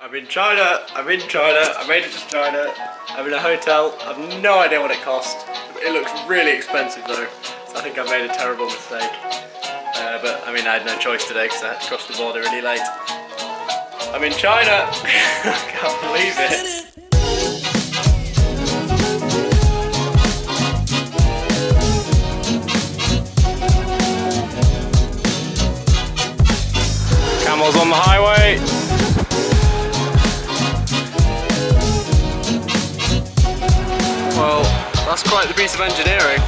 I'm in China, I made it to China, I'm in a hotel, I have no idea what it cost. It looks really expensive though, so I think I made a terrible mistake. But I mean, I had no choice today because I had to cross the border really late. I'm in China, I can't believe it. Camels on the highway. Well, that's quite the piece of engineering.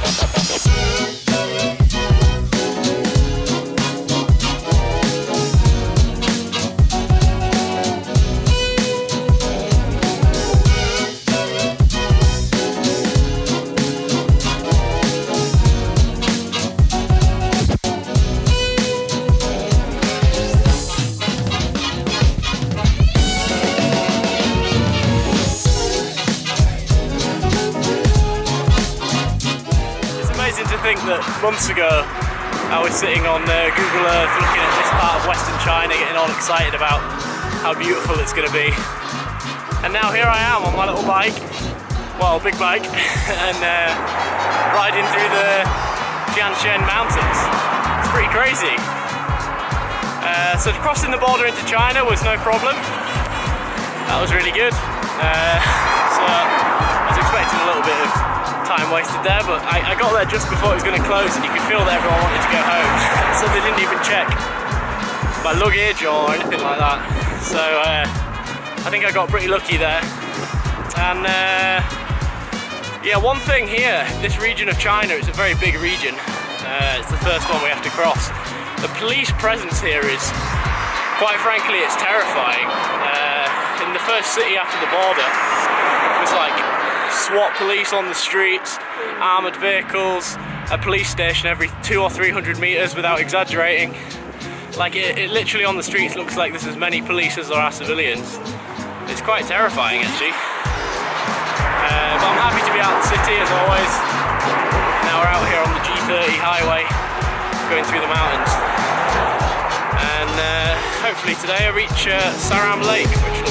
To think that months ago I was sitting on Google Earth looking at this part of Western China, getting all excited about how beautiful it's going to be, and now here I am on my little bike, well, big bike, and riding through the Jianshan mountains. It's pretty crazy. So crossing the border into China was no problem. That was really good. So I was expecting a little bit of time wasted there, but I got there just before it was going to close, and you could feel that everyone wanted to go home, so they didn't even check my luggage or anything like that. So I think I got pretty lucky there. And yeah, one thing here, this region of China, it's a very big region. It's the first one we have to cross. The police presence here is, quite frankly, it's terrifying. In the first city after the border, it was like SWAT police on the streets, armoured vehicles, a police station every 200 or 300 metres without exaggerating. Like it literally on the streets looks like there's as many police as there are civilians. It's quite terrifying actually. But I'm happy to be out in the city as always. Now we're out here on the G30 highway, going through the mountains. And hopefully today I reach Saram Lake, which